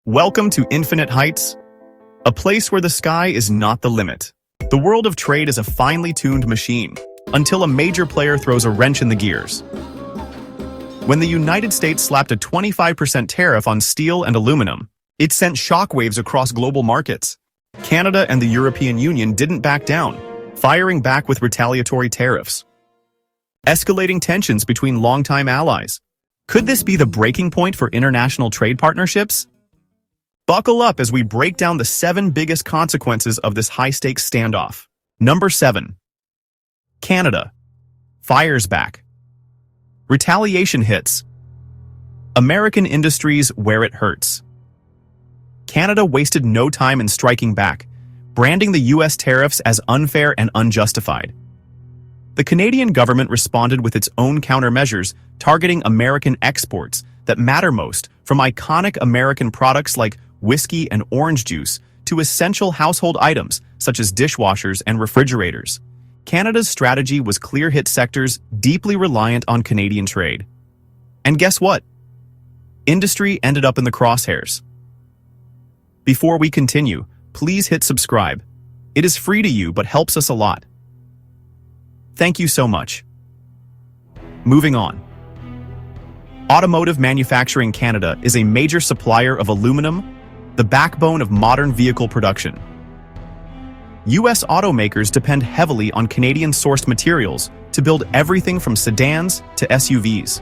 Welcome to Infinite Heights, a place where the sky is not the limit. The world of trade is a finely tuned machine, until a major player throws a wrench in the gears. When the United States slapped a 25% tariff on steel and aluminum, it sent shockwaves across global markets. Canada and the European Union didn't back down, firing back with retaliatory tariffs. Escalating tensions between longtime allies. Could this be the breaking point for international trade partnerships? Buckle up as we break down the 7 biggest consequences of this high-stakes standoff. Number 7. Canada fires back. Retaliation hits. American industries where it hurts. Canada wasted no time in striking back, branding the U.S. tariffs as unfair and unjustified. The Canadian government responded with its own countermeasures targeting American exports that matter most, from iconic American products like whiskey and orange juice to essential household items such as dishwashers and refrigerators. Canada's strategy was clear-hit sectors deeply reliant on Canadian trade. And guess what? Industry ended up in the crosshairs. Before we continue, please hit subscribe. It is free to you but helps us a lot. Thank you so much. Moving on. Automotive Manufacturing Canada is a major supplier of aluminum, the backbone of modern vehicle production. U.S. automakers depend heavily on Canadian-sourced materials to build everything from sedans to SUVs.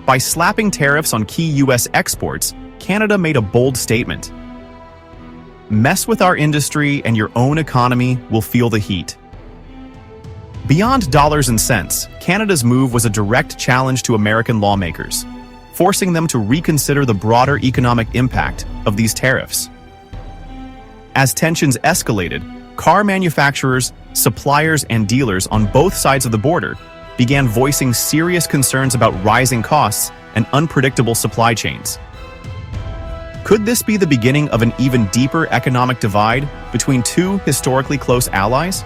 By slapping tariffs on key U.S. exports, Canada made a bold statement. Mess with our industry and your own economy will feel the heat. Beyond dollars and cents, Canada's move was a direct challenge to American lawmakers, forcing them to reconsider the broader economic impact of these tariffs. As tensions escalated, car manufacturers, suppliers, and dealers on both sides of the border began voicing serious concerns about rising costs and unpredictable supply chains. Could this be the beginning of an even deeper economic divide between two historically close allies?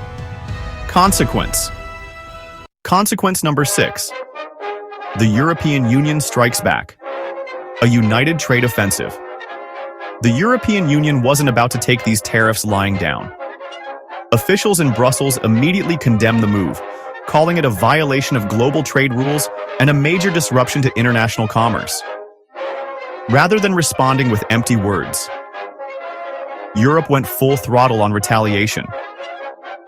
Consequence number 6. The European Union strikes back. A united trade offensive. The European Union wasn't about to take these tariffs lying down. Officials in Brussels immediately condemned the move, calling it a violation of global trade rules and a major disruption to international commerce. Rather than responding with empty words, Europe went full throttle on retaliation.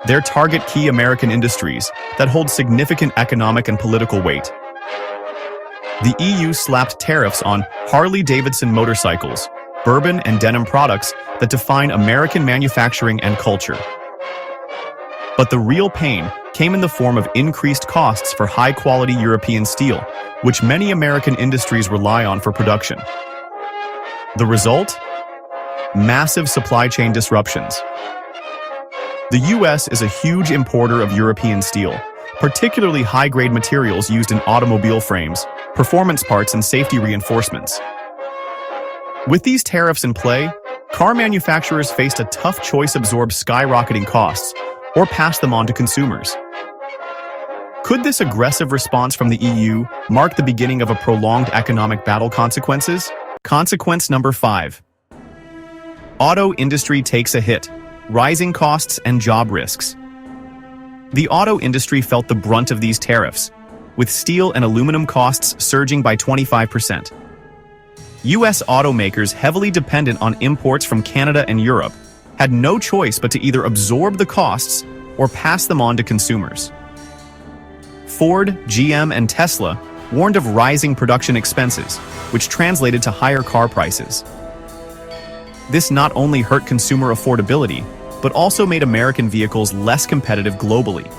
They target key American industries that hold significant economic and political weight. The EU slapped tariffs on Harley-Davidson motorcycles, bourbon and denim products that define American manufacturing and culture. But the real pain came in the form of increased costs for high-quality European steel, which many American industries rely on for production. The result? Massive supply chain disruptions. The U.S. is a huge importer of European steel, particularly high-grade materials used in automobile frames, performance parts, and safety reinforcements. With these tariffs in play, car manufacturers faced a tough choice: absorb skyrocketing costs or pass them on to consumers. Could this aggressive response from the EU mark the beginning of a prolonged economic battle? Consequence number 5. Auto industry takes a hit. Rising costs and job risks. The auto industry felt the brunt of these tariffs, with steel and aluminum costs surging by 25%. U.S. automakers, heavily dependent on imports from Canada and Europe, had no choice but to either absorb the costs or pass them on to consumers. Ford, GM, and Tesla warned of rising production expenses, which translated to higher car prices. This not only hurt consumer affordability, but also made American vehicles less competitive globally.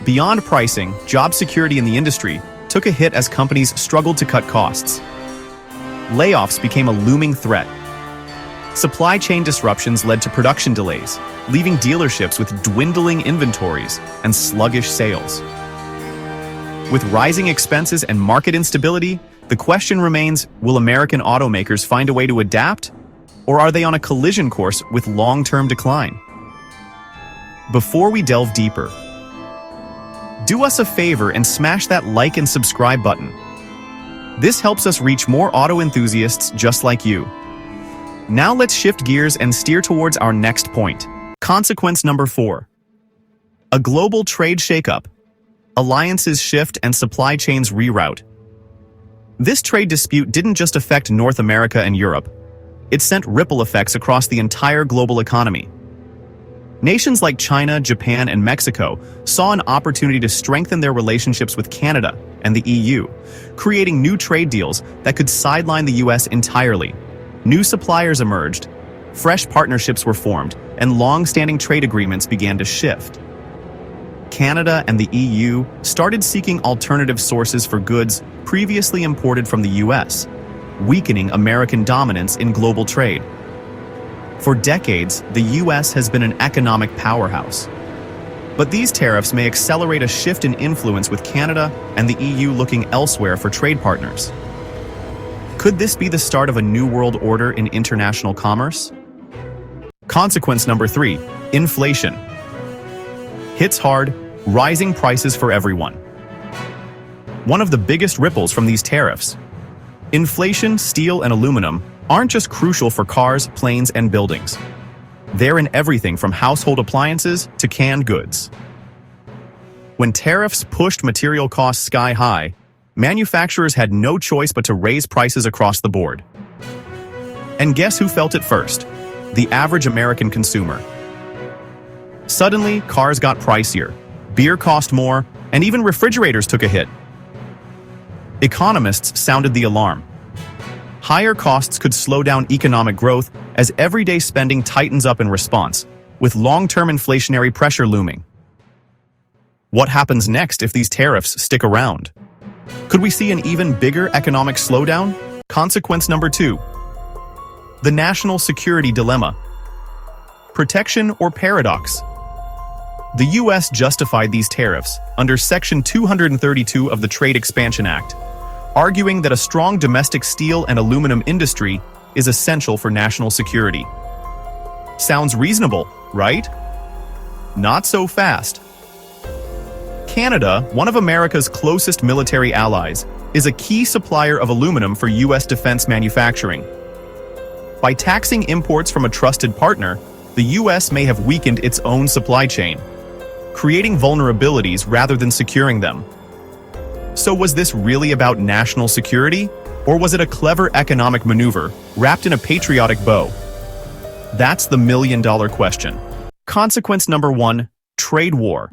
Beyond pricing, job security in the industry took a hit as companies struggled to cut costs. Layoffs became a looming threat. Supply chain disruptions led to production delays, leaving dealerships with dwindling inventories and sluggish sales. With rising expenses and market instability, the question remains, will American automakers find a way to adapt? Or are they on a collision course with long-term decline? Before we delve deeper, do us a favor and smash that like and subscribe button. This helps us reach more auto enthusiasts just like you. Now let's shift gears and steer towards our next point. Consequence number 4. A global trade shakeup. Alliances shift and supply chains reroute. This trade dispute didn't just affect North America and Europe. It sent ripple effects across the entire global economy. Nations like China, Japan, and Mexico saw an opportunity to strengthen their relationships with Canada and the EU, creating new trade deals that could sideline the US entirely. New suppliers emerged, fresh partnerships were formed, and long-standing trade agreements began to shift. Canada and the EU started seeking alternative sources for goods previously imported from the US, weakening American dominance in global trade. For decades, the US has been an economic powerhouse. But these tariffs may accelerate a shift in influence with Canada and the EU looking elsewhere for trade partners. Could this be the start of a new world order in international commerce? Consequence number 3, inflation. Hits hard, rising prices for everyone. One of the biggest ripples from these tariffs. Inflation, steel, and aluminum aren't just crucial for cars, planes, and buildings. They're in everything from household appliances to canned goods. When tariffs pushed material costs sky high, manufacturers had no choice but to raise prices across the board. And guess who felt it first? The average American consumer. Suddenly, cars got pricier, beer cost more, and even refrigerators took a hit. Economists sounded the alarm. Higher costs could slow down economic growth as everyday spending tightens up in response, with long-term inflationary pressure looming. What happens next if these tariffs stick around? Could we see an even bigger economic slowdown? Consequence number 2. The national security dilemma. Protection or paradox? The US justified these tariffs under Section 232 of the Trade Expansion Act, arguing that a strong domestic steel and aluminum industry is essential for national security. Sounds reasonable, right? Not so fast. Canada, one of America's closest military allies, is a key supplier of aluminum for US defense manufacturing. By taxing imports from a trusted partner, the US may have weakened its own supply chain, creating vulnerabilities rather than securing them. So was this really about national security, or was it a clever economic maneuver wrapped in a patriotic bow? That's the million-dollar question. Consequence number 1, trade war.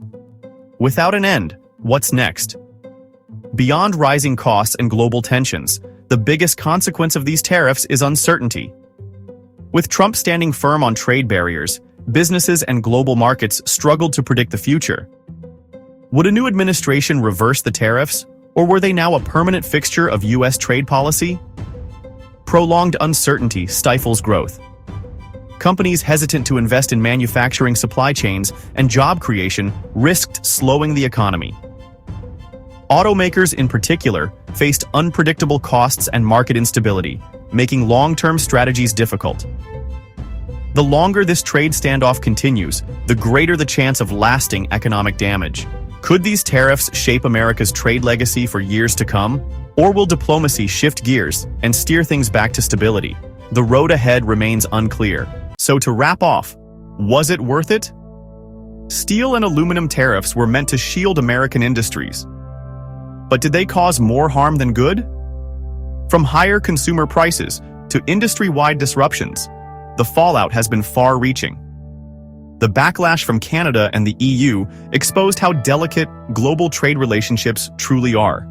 Without an end, what's next? Beyond rising costs and global tensions, the biggest consequence of these tariffs is uncertainty. With Trump standing firm on trade barriers, businesses and global markets struggled to predict the future. Would a new administration reverse the tariffs, or were they now a permanent fixture of US trade policy? Prolonged uncertainty stifles growth. Companies hesitant to invest in manufacturing supply chains and job creation risked slowing the economy. Automakers in particular faced unpredictable costs and market instability, making long-term strategies difficult. The longer this trade standoff continues, the greater the chance of lasting economic damage. Could these tariffs shape America's trade legacy for years to come? Or will diplomacy shift gears and steer things back to stability? The road ahead remains unclear. So to wrap off, was it worth it? Steel and aluminum tariffs were meant to shield American industries. But did they cause more harm than good? From higher consumer prices to industry-wide disruptions, the fallout has been far-reaching. The backlash from Canada and the EU exposed how delicate global trade relationships truly are.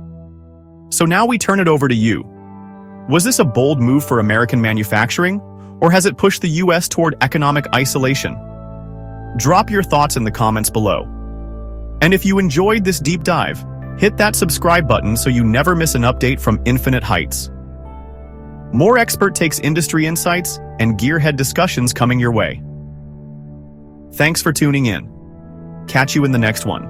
So now we turn it over to you. Was this a bold move for American manufacturing, or has it pushed the US toward economic isolation? Drop your thoughts in the comments below. And if you enjoyed this deep dive, hit that subscribe button so you never miss an update from Infinite Heights. More expert takes industry insights and gearhead discussions coming your way. Thanks for tuning in. Catch you in the next one.